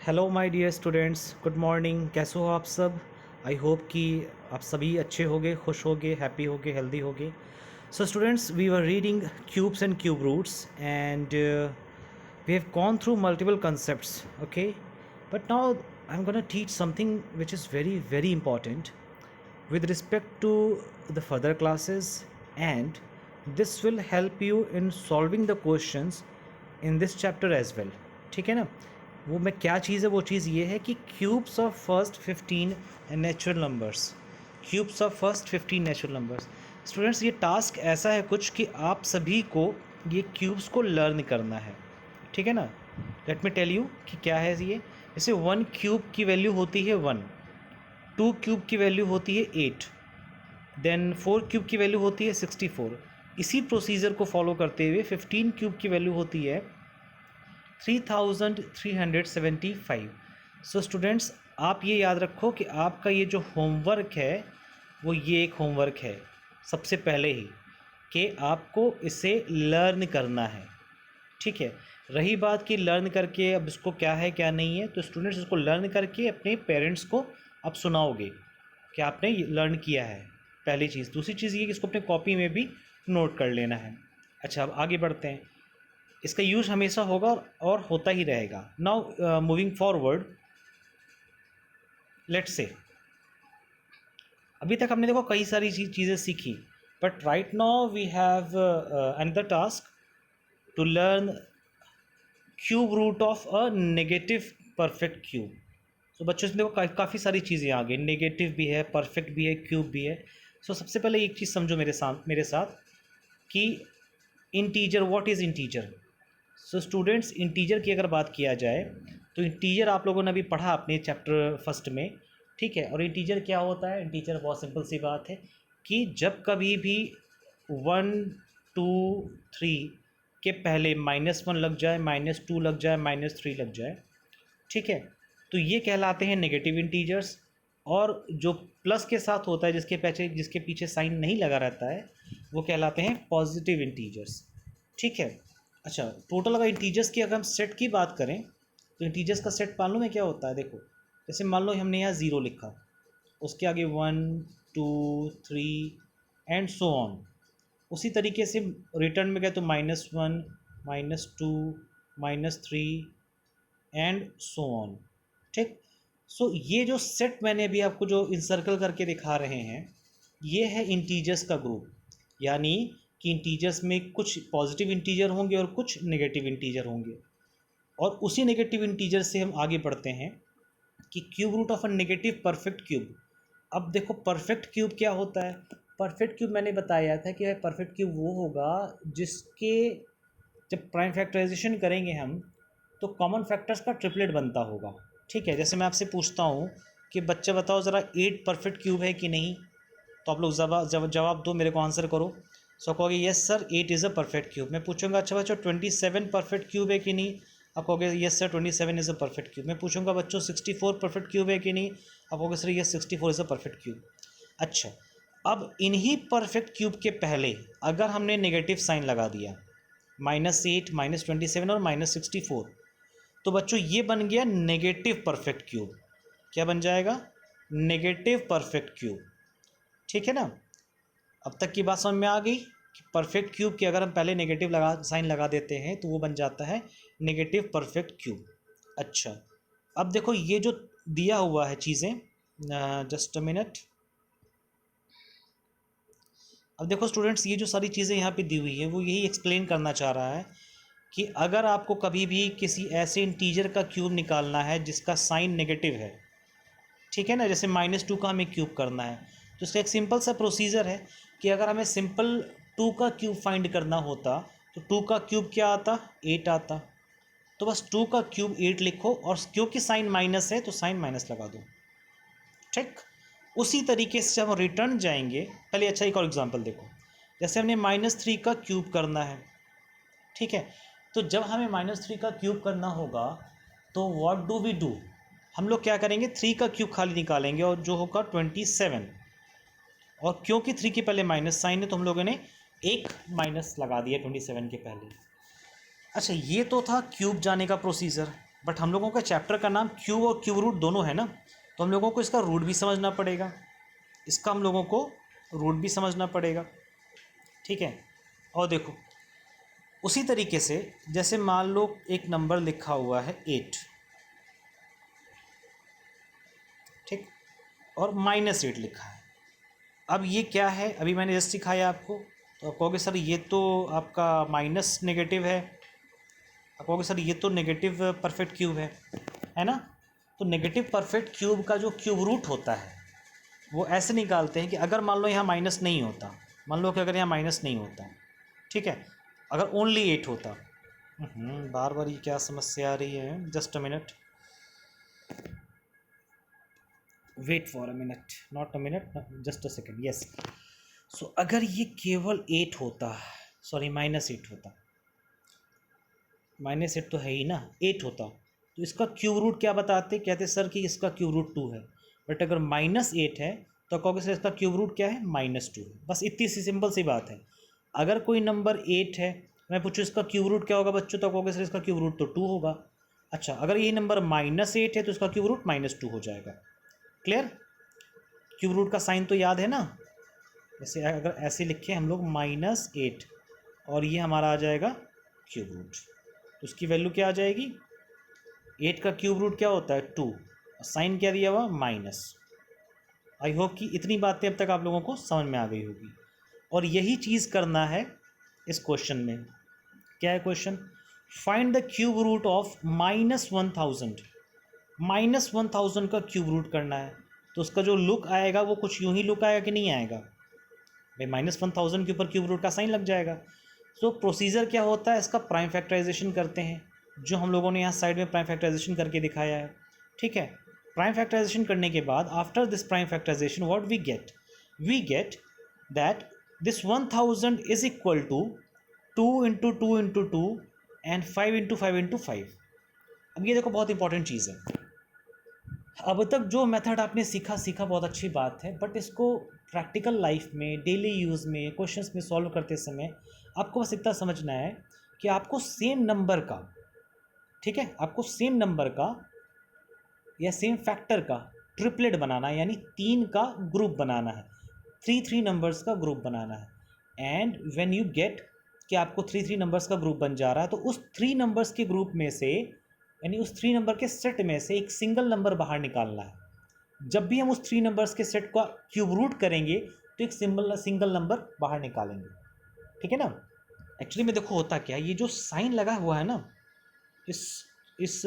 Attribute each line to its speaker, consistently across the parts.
Speaker 1: Hello my dear students, good morning. कैसे हो आप सब? आई होप कि आप सभी अच्छे होगे, खुश होगे, हैप्पी होगे, हेल्दी होगे। So students, we were reading cubes and cube roots and we have gone through multiple concepts, okay? But now I'm going to teach something which is very, very important with respect to the further classes, and this will help you in solving the questions in this chapter as well. ठीक है ना? वो मैं क्या चीज़ है, वो चीज़ ये है कि cubes of first 15 natural numbers, cubes of first 15 natural numbers. Students, ये टास्क ऐसा है कुछ कि आप सभी को ये क्यूब्स को लर्न करना है, ठीक है ना? लेट मी टेल यू कि क्या है ये। जैसे 1 क्यूब की वैल्यू होती है 1, 2 क्यूब की वैल्यू होती है 8, देन 4 क्यूब की वैल्यू होती है 64। इसी प्रोसीजर को फॉलो करते हुए 15 क्यूब की वैल्यू होती है 3375। सो स्टूडेंट्स, आप ये याद रखो कि आपका ये जो होमवर्क है वो ये एक होमवर्क है सबसे पहले ही, कि आपको इसे लर्न करना है, ठीक है। रही बात कि लर्न करके अब इसको क्या है क्या नहीं है, तो स्टूडेंट्स इसको लर्न करके अपने पेरेंट्स को आप सुनाओगे कि आपने लर्न किया है, पहली चीज़। दूसरी चीज़ ये कि इसको अपने कॉपी में भी नोट कर लेना है। अच्छा, अब आगे बढ़ते हैं। इसका यूज़ हमेशा होगा और होता ही रहेगा। Now moving forward, let's say अभी तक हमने देखो कई सारी चीज़ें सीखी, but right now we have another task to learn cube root of a negative perfect cube. तो बच्चों इसमें देखो काफ़ी सारी चीज़ें आ गई, नेगेटिव भी है, परफेक्ट भी है, क्यूब भी है। सो सबसे पहले एक चीज़ समझो मेरे साथ कि integer, what is integer. So students, integer की अगर बात किया जाए तो इंटीजर आप लोगों ने अभी पढ़ा अपने चैप्टर फर्स्ट में, ठीक है। और इंटीजर क्या होता है? इंटीजर बहुत सिंपल सी बात है कि जब कभी भी 1, 2, 3 के पहले -1 लग जाए, -2 लग जाए, -3 लग जाए, ठीक है, तो ये कहलाते हैं नेगेटिव इंटीजर्स। और जो प्लस के साथ होता है, जिसके पीछे साइन नहीं लगा रहता है, वो कहलाते हैं पॉजिटिव इंटीजर्स, ठीक है। अच्छा, टोटल अगर इंटीजर्स की अगर हम सेट की बात करें तो इंटीजर्स का सेट मालूम है क्या होता है? देखो, जैसे मान लो हमने यहाँ 0 लिखा, उसके आगे 1, 2, 3 एंड सो ऑन। उसी तरीके से रिटर्न में गए तो -1, -2, -3 एंड सो ऑन, ठीक। सो ये जो सेट मैंने अभी आपको जो इंसर्कल करके दिखा रहे हैं, ये है इंटीजर्स का ग्रुप। यानी कि इंटीजर्स में कुछ पॉजिटिव इंटीजर होंगे और कुछ नेगेटिव इंटीजर होंगे। और उसी नेगेटिव इंटीजर से हम आगे बढ़ते हैं कि cube root of a negative perfect cube. अब देखो, परफेक्ट क्यूब क्या होता है? परफेक्ट क्यूब मैंने बताया था कि परफेक्ट क्यूब वो होगा जिसके जब प्राइम फैक्टराइजेशन करेंगे हम तो कॉमन फैक्टर्स का ट्रिपलेट बनता होगा, ठीक है। जैसे मैं आपसे पूछता हूँ कि बच्चा बताओ ज़रा 8 परफेक्ट क्यूब है कि नहीं, तो आप लोग जवाब दो, मेरे को आंसर करो। सो कहोगे yes sir 8 is a perfect cube. मैं पूछूंगा अच्छा बच्चों 27 परफेक्ट क्यूब है कि नहीं, आप कहोगे yes sir 27 is a perfect cube. मैं पूछूंगा बच्चों 64 परफेक्ट क्यूब है कि नहीं, आप कहोगे sir yes 64 is a perfect cube. अच्छा, अब इन्हीं परफेक्ट क्यूब के पहले अगर हमने नेगेटिव साइन लगा दिया, -8, -27 और -64, तो बच्चों ये बन गया नेगेटिव परफेक्ट क्यूब। क्या बन जाएगा? नेगेटिव परफेक्ट क्यूब, ठीक है ना। अब तक की बात समझ में आ गई कि परफेक्ट क्यूब की अगर हम पहले नेगेटिव साइन लगा देते हैं तो वो बन जाता है नेगेटिव परफेक्ट क्यूब। अच्छा, अब देखो ये जो दिया हुआ है चीज़ें, जस्ट अ मिनट। अब देखो स्टूडेंट्स, ये जो सारी चीज़ें यहाँ पे दी हुई है वो यही एक्सप्लेन करना चाह रहा है कि अगर आपको कभी भी किसी ऐसे इंटीजर का क्यूब निकालना है जिसका साइन नेगेटिव है, ठीक है ना, जैसे -2 का हमें क्यूब करना है, तो इसका एक सिंपल सा प्रोसीजर है कि अगर हमें सिंपल 2 का क्यूब फाइंड करना होता तो 2 का क्यूब क्या आता? 8 आता। तो बस 2 का क्यूब 8 लिखो और क्योंकि साइन माइनस है तो साइन माइनस लगा दो, ठीक। उसी तरीके से जब हम रिटर्न जाएंगे, पहले अच्छा एक और एग्जांपल देखो। जैसे हमने -3 का क्यूब करना है, ठीक है, तो जब हमें -3 का क्यूब करना होगा तो व्हाट डू वी डू? हम लोग क्या करेंगे? 3 का क्यूब खाली निकालेंगे और जो होगा 27। और क्योंकि 3 के पहले माइनस साइन है तो हम लोगों ने एक माइनस लगा दिया 27 के पहले। अच्छा, ये तो था क्यूब जाने का प्रोसीजर। बट हम लोगों का चैप्टर का नाम क्यूब और क्यूब रूट दोनों है ना, तो हम लोगों को इसका रूट भी समझना पड़ेगा, इसका हम लोगों को रूट भी समझना पड़ेगा। ठीक है, और देखो उसी तरीके से जैसे मान लो एक नंबर लिखा हुआ है 8, ठीक, और -8 लिखा है। अब ये क्या है, अभी मैंने जस्ट सिखाया आपको, तो आप कहोगे सर ये तो आपका माइनस नेगेटिव है, आप कहोगे सर ये तो नेगेटिव परफेक्ट क्यूब है ना। तो नेगेटिव परफेक्ट क्यूब का जो क्यूब रूट होता है वो ऐसे निकालते हैं कि अगर मान लो यहाँ माइनस नहीं होता, मान लो कि अगर यहाँ माइनस नहीं होता, ठीक है, अगर ओनली 8 होता। बार बार ये क्या समस्या आ रही है, just a minute, wait for a minute, not a minute, just a second, yes. So अगर ये केवल 8 होता, सॉरी -8 होता, -8 तो है ही ना, 8 होता, तो इसका क्यूब रूट क्या बताते, कहते सर कि इसका क्यूब रूट 2 है। बट अगर -8 है तो कहोगे सर इसका क्यूब रूट क्या है, -2 है। बस इतनी सी सिंपल सी बात है। अगर कोई नंबर 8 है, मैं पूछूँ इसका क्यूब रूट क्या होगा बच्चों, तो कहोगे सर इसका क्यूब रूट तो 2 होगा। अच्छा, अगर ये नंबर -8 है तो इसका क्यूब रूट -2 हो जाएगा। क्लियर, क्यूब रूट का साइन तो याद है ना, जैसे अगर ऐसे लिखे हम लोग -8 और ये हमारा आ जाएगा क्यूब रूट, तो उसकी वैल्यू क्या आ जाएगी, 8 का क्यूब रूट क्या होता है 2, और साइन क्या दिया हुआ माइनस। आई होप कि इतनी बातें अब तक आप लोगों को समझ में आ गई होगी। और यही चीज़ करना है इस क्वेश्चन में। क्या है question, find the cube root of -1000, -1000 का क्यूब रूट करना है। तो उसका जो लुक आएगा वो कुछ यूं ही लुक आएगा कि नहीं आएगा भाई, -1000 के ऊपर क्यूब रूट का साइन लग जाएगा। सो प्रोसीजर क्या होता है, इसका प्राइम फैक्टराइजेशन करते हैं, जो हम लोगों ने यहाँ साइड में प्राइम फैक्टराइजेशन करके दिखाया है। ठीक है, प्राइम फैक्टराइजेशन करने के बाद after this prime factorization what we get that this 1000 is equal to 2 into 2 into 2 and 5 into 5 into 5। अब ये देखो बहुत इंपॉर्टेंट चीज़ है। अब तक जो मेथड आपने सीखा बहुत अच्छी बात है, बट इसको प्रैक्टिकल लाइफ में, डेली यूज़ में, क्वेश्चंस में सॉल्व करते समय आपको बस इतना समझना है कि आपको सेम नंबर का, ठीक है, आपको सेम नंबर का या सेम फैक्टर का ट्रिपलेट बनाना है, यानी 3 का ग्रुप बनाना है, 3 नंबर्स का ग्रुप बनाना है। एंड व्हेन यू गेट कि आपको 3 नंबर्स का ग्रुप बन जा रहा है, तो उस 3 नंबर्स के ग्रुप में से, यानी उस 3 नंबर के सेट में से एक सिंगल नंबर बाहर निकालना है। जब भी हम उस 3 नंबर्स के सेट का क्यूब रूट करेंगे तो एक सिंगल नंबर बाहर निकालेंगे। ठीक है ना। एक्चुअली में देखो होता क्या है, ये जो साइन लगा हुआ है ना, इस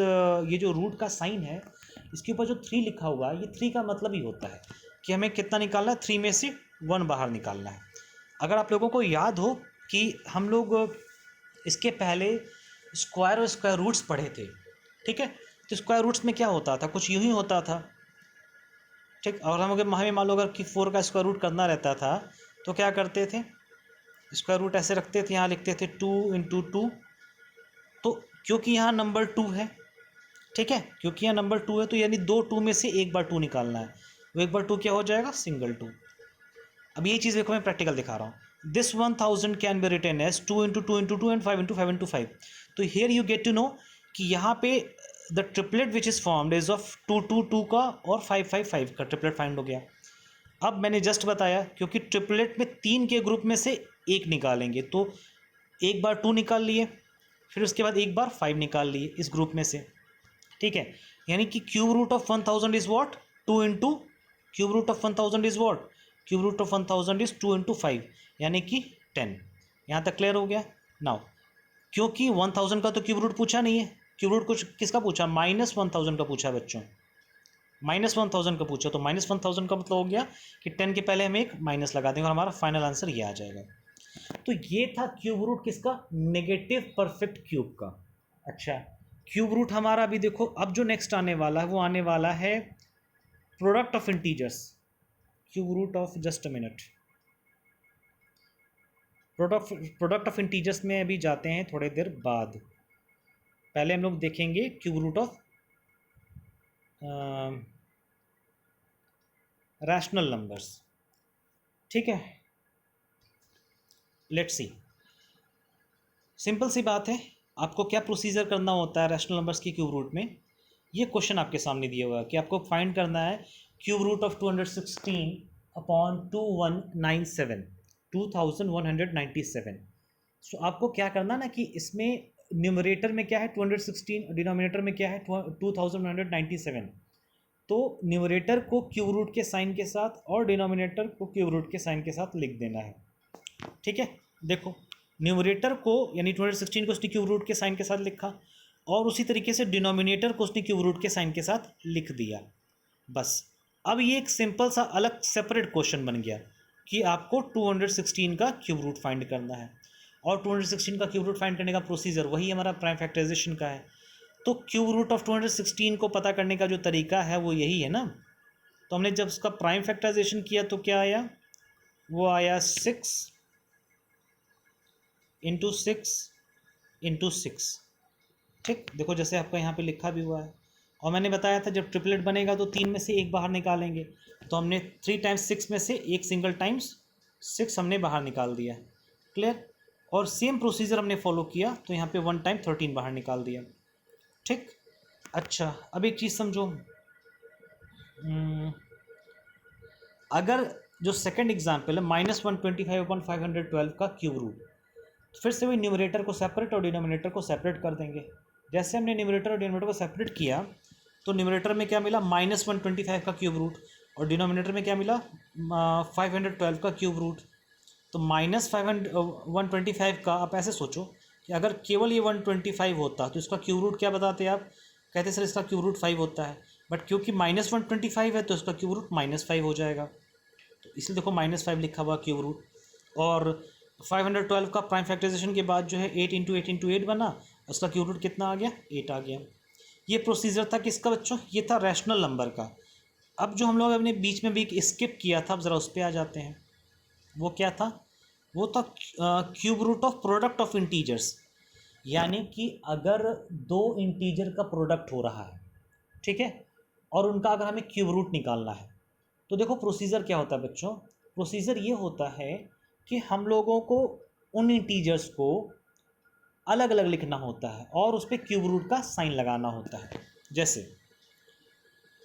Speaker 1: ये जो रूट का साइन है, इसके ऊपर जो 3 लिखा हुआ है, ये 3 का मतलब ही होता है कि हमें कितना निकालना है, 3 में से 1 बाहर निकालना है। अगर आप लोगों को याद हो कि हम लोग इसके पहले स्क्वायर और स्क्वायर रूट्स पढ़े थे, ठीक है, तो स्क्वायर रूट्स में क्या होता था, कुछ यूं ही होता था। ठीक, और हम अगर हमें मान लो अगर कि 4 का स्क्वायर रूट करना रहता था तो क्या करते थे, स्क्वायर रूट ऐसे रखते थे, यहाँ लिखते थे 2 इंटू 2। तो क्योंकि यहाँ नंबर 2 है, ठीक है, क्योंकि यहाँ नंबर 2 है तो यानी 2 2 में से एक बार 2 निकालना है, वो एक बार 2 क्या हो जाएगा, सिंगल 2। अब ये चीज़ देखो मैं प्रैक्टिकल दिखा रहा हूँ। This 1000 can be written as 2 into 2 into 2 and 5 into 5 into 5। तो here you get to know कि यहाँ पे the triplet which is formed is of 2 2 2 का और 5 5 5 का ट्रिपलेट फाइंड हो गया। अब मैंने जस्ट बताया क्योंकि ट्रिपलेट में 3 के ग्रुप में से एक निकालेंगे, तो एक बार 2 निकाल लिए, फिर उसके बाद एक बार 5 निकाल लिए इस ग्रुप में से। ठीक है, यानी कि cube root of 1000 is what, 2 into cube root of 1000 is what, cube root of 1000 is 2 into 5 यानी कि 10। यहाँ तक क्लियर हो गया। नाउ क्योंकि 1000 का तो क्यूब रूट पूछा नहीं है, क्यूब रूट कुछ किसका पूछा, -1000 का पूछा बच्चों, -1000 का पूछा, तो -1000 का मतलब हो गया कि 10 के पहले हम एक माइनस लगा देंगे और हमारा फाइनल आंसर ये आ जाएगा। तो ये था क्यूब रूट किसका, नेगेटिव परफेक्ट क्यूब का। अच्छा, क्यूब रूट हमारा अभी देखो, अब जो नेक्स्ट आने वाला है वो आने वाला है product of integers. Cube root of, just a minute, product of integers में अभी जाते हैं थोड़ी देर बाद। पहले हम लोग देखेंगे cube root of rational numbers. ठीक है, लेट्स सी, सिंपल सी बात है, आपको क्या प्रोसीजर करना होता है रैशनल नंबर्स की क्यूब रूट में? ये क्वेश्चन आपके सामने दिया हुआ है कि आपको फाइंड करना है क्यूब रूट ऑफ 216 अपॉन 2197, 2197। सो आपको क्या करना ना कि इसमें न्यूमरेटर में क्या है 216, डिनोमिनेटर में क्या है 2197। तो न्यूमरेटर को क्यूब रूट के साइन के साथ और डिनोमिनेटर को क्यूब रूट के साइन के साथ लिख देना है। ठीक है, देखो न्यूमरेटर को यानी 216 को उसने क्यूब रूट के साइन के साथ लिखा और उसी तरीके से डिनोमिनेटर को उसने क्यूब रूट के साइन के साथ लिख दिया। बस अब ये एक सिंपल सा अलग सेपरेट क्वेश्चन बन गया कि आपको 216 का क्यूब रूट फाइंड करना है और 216 का क्यूब रूट फाइंड करने का प्रोसीजर वही हमारा प्राइम फैक्टराइजेशन का है। तो क्यूब रूट ऑफ 216 को पता करने का जो तरीका है वो यही है ना। तो हमने जब उसका प्राइम फैक्टराइजेशन किया तो क्या आया, वो आया 6 इंटू 6 इंटू 6। ठीक, देखो जैसे आपका यहाँ पे लिखा भी हुआ है। और मैंने बताया था जब ट्रिपलेट बनेगा तो 3 में से एक बाहर निकालेंगे, तो हमने 3 टाइम्स 6 में से एक सिंगल टाइम्स 6 हमने बाहर निकाल दिया। क्लियर? और सेम प्रोसीजर हमने फॉलो किया तो यहाँ पे 1 टाइम 13 बाहर निकाल दिया। ठीक, अच्छा अब एक चीज़ समझो, अगर जो सेकंड एग्जाम्पल है -125/512 का क्यूब रूट, तो फिर से वही न्यूमरेटर को सेपरेट और डिनोमिनेटर को सेपरेट कर देंगे। जैसे हमने न्यूमरेटर और डिनोमिनेटर को सेपरेट किया तो न्यूमरेटर में क्या मिला -125 का क्यूब रूट और डिनोमिनेटर में क्या मिला 512 का क्यूब रूट। तो -125 का आप ऐसे सोचो कि अगर केवल ये 125 होता तो इसका क्यूब रूट क्या बताते आप? कहते सर इसका क्यूब रूट 5 होता है, बट क्योंकि -125 है तो इसका क्यूब रूट -5 हो जाएगा। तो इसलिए देखो -5 लिखा हुआ क्यूब रूट। और 512 का प्राइम फैक्टराइजेशन के बाद जो है 8 × 8 × 8 बना, उसका क्यूब रूट कितना आ गया? 8 आ गया। ये प्रोसीजर था किसका बच्चों? ये था रैशनल नंबर का। अब जो हम लोग अपने बीच में भी एक स्किप किया था, अब ज़रा उस पर आ जाते हैं। वो क्या था? वो था cube root of product of integers. यानी कि अगर दो इंटीजर का प्रोडक्ट हो रहा है, ठीक है, और उनका अगर हमें क्यूब रूट निकालना है तो देखो प्रोसीजर क्या होता है बच्चों। प्रोसीजर ये होता है कि हम लोगों को उन इंटीजर्स को अलग अलग लिखना होता है और उस पर क्यूब रूट का साइन लगाना होता है। जैसे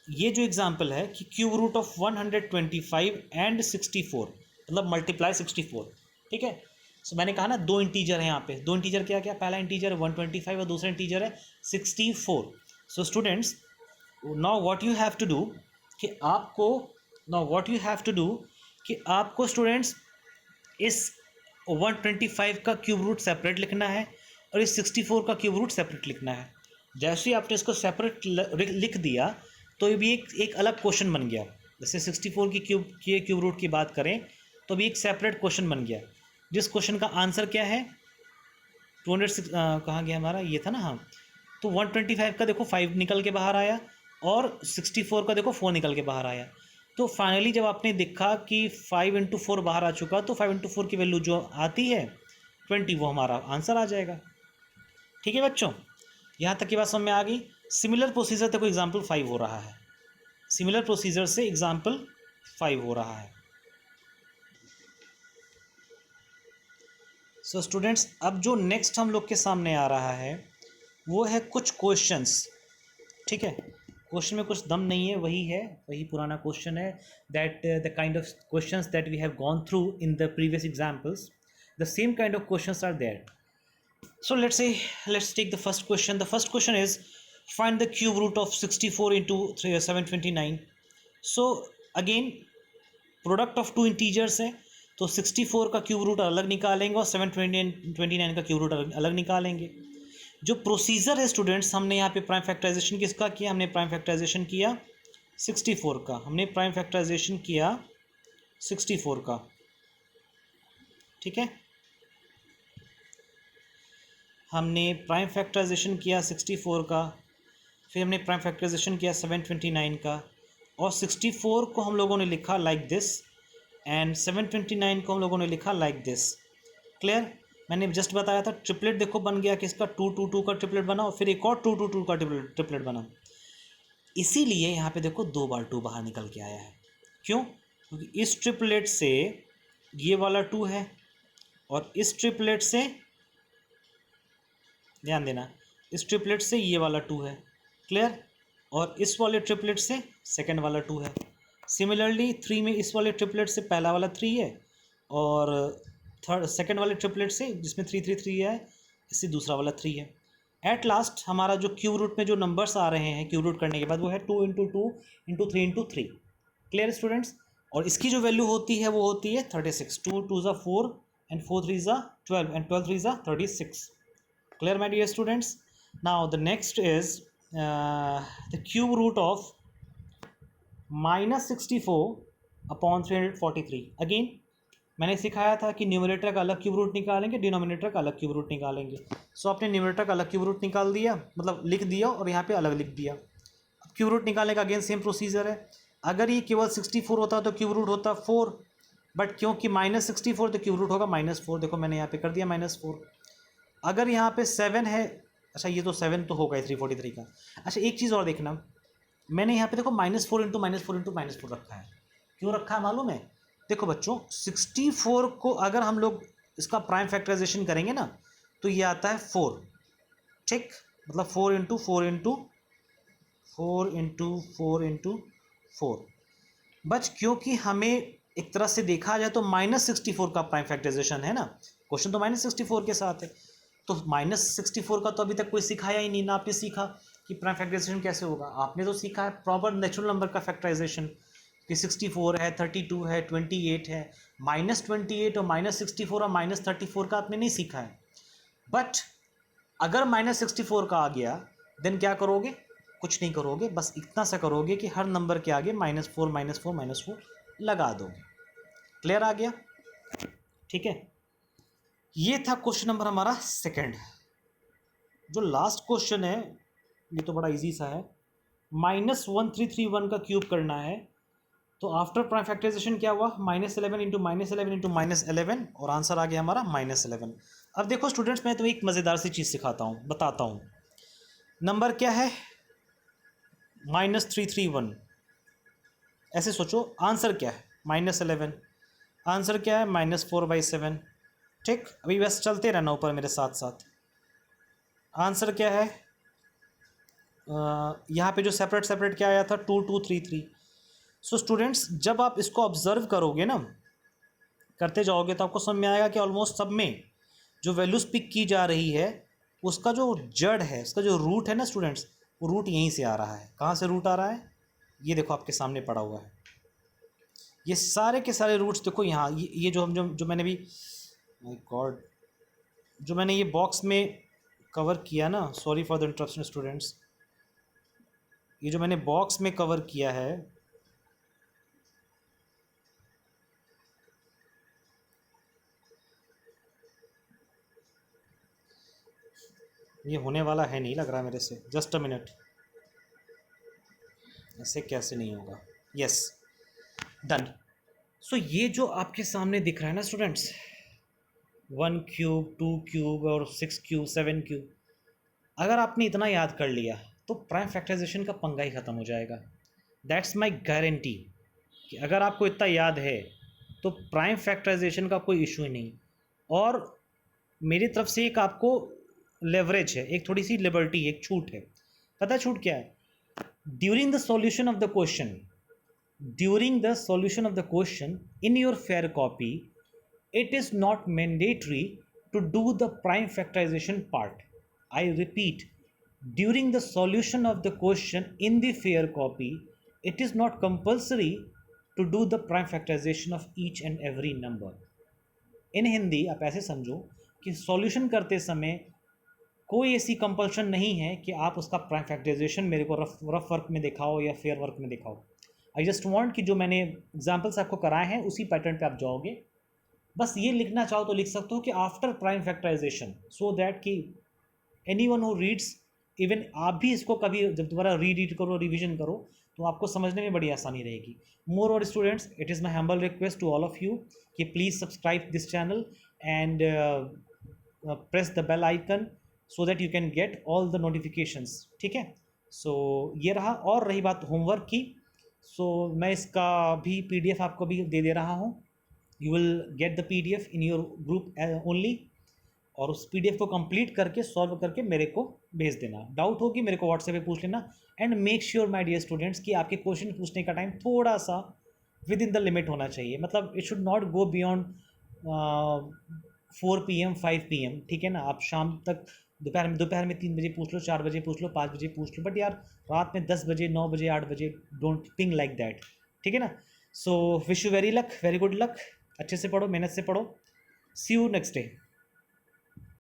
Speaker 1: ये जो एग्जांपल है कि क्यूब रूट ऑफ 125 एंड 64 मतलब मल्टीप्लाई 64। ठीक है, सो मैंने कहा ना दो इंटीजर है यहाँ पे। दो इंटीजर क्या क्या? पहला इंटीजर है 125 और दूसरा इंटीजर है 64। So students now what you have to do कि आपको स्टूडेंट्स इस 125 का क्यूब रूट सेपरेट लिखना है और इस 64 का क्यूब रूट सेपरेट लिखना है। जैसे ही आपने इसको सेपरेट लिख दिया तो ये भी एक अलग क्वेश्चन बन गया। जैसे 64 की क्यूब रूट की बात करें तो भी एक सेपरेट क्वेश्चन बन गया, जिस क्वेश्चन का आंसर क्या है 200 कहाँ गया हमारा, ये था ना। हाँ, तो 125 का देखो 5 निकल के बाहर आया और 64 का देखो 4 निकल के बाहर आया। तो फाइनली जब आपने देखा कि 5 × 4 बाहर आ चुका तो 5 × 4 की वैल्यू जो आती है 20, वो हमारा आंसर आ जाएगा। ठीक है बच्चों, यहाँ तक की बात समझ में आ गई। सिमिलर प्रोसीजर तक एग्जाम्पल 5 हो रहा है, सिमिलर प्रोसीजर से एग्जाम्पल 5 हो रहा है। सो स्टूडेंट्स अब जो नेक्स्ट हम लोग के सामने आ रहा है वो है कुछ क्वेश्चंस। ठीक है, क्वेश्चन में कुछ दम नहीं है, वही पुराना क्वेश्चन है that the kind of questions that we have gone through in the previous examples, the same kind of questions are there. So let's take the first question. The first question is find the cube root of 64 into 729. So again product of two integers है तो 64 का cube root अलग निकालेंगे और 729 का cube root अलग निकालेंगे। जो प्रोसीजर है स्टूडेंट्स, हमने यहाँ पे प्राइम फैक्टराइजेशन किसका किया? हमने प्राइम फैक्टराइजेशन किया 64 का। हमने प्राइम फैक्टराइजेशन किया 64 का। ठीक है, हमने प्राइम फैक्टराइजेशन किया 64 का, फिर हमने प्राइम फैक्टराइजेशन किया 729 का, और 64 को हम लोगों ने लिखा लाइक दिस एंड 729 को हम लोगों ने लिखा लाइक दिस। क्लियर? मैंने जस्ट बताया था ट्रिपलेट देखो बन गया किसका 2 2 2 का ट्रिपलेट बना और फिर एक और 2 2 2 का ट्रिपलेट बना। इसीलिए यहाँ पे देखो 2 बार 2 बाहर निकल के आया है। क्यों? क्योंकि इस ट्रिपलेट से ये वाला 2 है और इस ट्रिपलेट से ध्यान देना, इस ट्रिपलेट से ये वाला 2 है, क्लियर, और इस वाले ट्रिपलेट से सेकंड वाला 2 है। सिमिलरली 3 में इस वाले ट्रिपलेट से पहला वाला 3 है, और थर्ड सेकंड वाले ट्रिपलेट से जिसमें 3 3 3 है, इससे दूसरा वाला 3 है। एट लास्ट हमारा जो क्यूब रूट में जो नंबर्स आ रहे हैं क्यूब रूट करने के बाद वो है 2 into 2 into 3 into 3। Clear students, और इसकी जो वैल्यू होती है वो होती है 36। 2 2 ज़ा 4 एंड 4 3 ज़ा 12 एंड 12 3 ज़ा 36। Clear, my dear students? Now the next is the cube root of -64/343। Again मैंने सिखाया था कि न्यूमरेटर का अलग क्यूब रूट निकालेंगे, डिनोमिनेटर का अलग क्यूब रूट निकालेंगे। सो आपने न्यूमरेटर का अलग क्यूब रूट निकाल दिया, मतलब लिख दिया, और यहाँ पे अलग लिख दिया। क्यूब रूट निकालने का अगेन सेम प्रोसीजर है। अगर ये केवल 64 होता तो क्यूब रूट होता 4, बट क्योंकि -64 तो क्यूब रूट होगा -4। देखो मैंने यहाँ पे कर दिया -4। अगर यहाँ पे 7 है, अच्छा ये तो 7 तो होगा 343 का। अच्छा एक चीज़ और देखना, मैंने यहाँ पे देखो -4 इंटू -4 रखा है। क्यों रखा है मालूम है? देखो बच्चों, 64 को अगर हम लोग इसका प्राइम फैक्टराइजेशन करेंगे ना तो ये आता है 4, ठीक, मतलब 4 into 4 into 4 into 4 into 4। But क्योंकि हमें एक तरह से देखा जाए तो -64 का प्राइम फैक्टराइजेशन है ना, क्वेश्चन तो -64 के साथ है, तो -64 का तो अभी तक कोई सिखाया ही नहीं ना। आपने सीखा कि प्राइम फैक्टराइजेशन कैसे होगा, आपने तो सीखा है प्रॉपर नेचुरल नंबर का फैक्टराइजेशन कि 64 है, 32 है, 28 है। -28 और -64 और -34 का आपने नहीं सीखा है। बट अगर -64 का आ गया देन क्या करोगे? कुछ नहीं करोगे, बस इतना सा करोगे कि हर नंबर के आगे -4 -4 -4 लगा दोगे। क्लियर आ गया? ठीक है, ये था क्वेश्चन नंबर हमारा सेकंड। जो लास्ट क्वेश्चन है ये तो बड़ा इजी सा है, -1331 का क्यूब करना है। तो आफ्टर प्राइम फैक्टराइजेशन क्या हुआ? -11 इंटू -11 इंटू -11, और आंसर आ गया हमारा -11। अब देखो स्टूडेंट्स, मैं तुम्हें एक मज़ेदार सी चीज़ सिखाता हूँ, बताता हूँ। नंबर क्या है? -331। ऐसे सोचो, आंसर क्या है? -11। आंसर क्या है? -4/7। ठीक, अभी बस चलते रहना ऊपर मेरे साथ साथ। आंसर क्या है? यहाँ पे जो सेपरेट सेपरेट क्या आया था? 2233। सो स्टूडेंट्स, जब आप इसको ऑब्जर्व करोगे ना, करते जाओगे, तो आपको समझ में आएगा कि ऑलमोस्ट सब में जो वैल्यूज पिक की जा रही है उसका जो जड़ है, उसका जो रूट है ना स्टूडेंट्स, वो रूट यहीं से आ रहा है। कहाँ से रूट आ रहा है? ये देखो आपके सामने पड़ा हुआ है। ये सारे के सारे रूट्स देखो यहाँ, ये जो मैंने भी, माय गॉड, जो मैंने ये बॉक्स में कवर किया ना, sorry for the interruption students, ये जो मैंने बॉक्स में कवर किया है, ये होने वाला है नहीं लग रहा मेरे से। जस्ट अ मिनट, ऐसे कैसे नहीं होगा? Yes, done. सो ये जो आपके सामने दिख रहा है ना स्टूडेंट्स, 1 क्यूब, 2 क्यूब और 6 क्यूब, 7 क्यूब, अगर आपने इतना याद कर लिया तो प्राइम फैक्टराइजेशन का पंगा ही ख़त्म हो जाएगा। दैट्स माई गारंटी कि अगर आपको इतना याद है तो प्राइम फैक्टराइजेशन का कोई इशू ही नहीं। और मेरी तरफ से एक आपको लेवरेज है, एक थोड़ी सी लिबर्टी, एक छूट है। पता है छूट क्या है? During the solution of the question, during the solution of the question in your fair copy, it is not mandatory to do the prime factorization part. I repeat, during the solution of the question in the fair copy, it is not compulsory to do the prime factorization of each and every number. इन हिंदी आप ऐसे समझो कि solution करते समय कोई ऐसी compulsion नहीं है कि आप उसका प्राइम फैक्टराइजेशन मेरे को रफ वर्क में दिखाओ या फेयर वर्क में दिखाओ। आई जस्ट वांट कि जो मैंने एग्जांपल्स आपको कराए हैं उसी पैटर्न पे आप जाओगे। बस ये लिखना चाहो तो लिख सकते हो कि after prime factorization, so that कि any one who reads, even आप भी इसको कभी जब दोबारा रीड करो, रिविजन करो, तो आपको समझने में बड़ी आसानी रहेगी। मोर और students, it is my humble request to all of you कि please subscribe this channel and press the bell icon so that you can get all the notifications. ठीक है, सो ये रहा। और रही बात होमवर्क की, सो मैं इसका भी PDF आपको भी दे रहा हूँ। You will get the PDF in your group only. और उस PDF को कंप्लीट करके सॉल्व करके मेरे को भेज देना। डाउट होगी मेरे को व्हाट्सएप पे पूछ लेना। And make sure my dear students कि आपके क्वेश्चन पूछने का टाइम थोड़ा सा विद इन द लिमिट होना चाहिए, मतलब it should not go beyond 4 PM 5 PM, ठीक है ना। आप शाम तक दोपहर में 3 बजे पूछ लो, 4 बजे पूछ लो, 5 बजे पूछ लो, बट यार रात में 10 बजे 9 बजे 8 बजे डोंट थिंक लाइक दैट, ठीक है ना। So wish you very good luck, अच्छे से पढ़ो, मेहनत से पढ़ो। सी यू नेक्स्ट डे।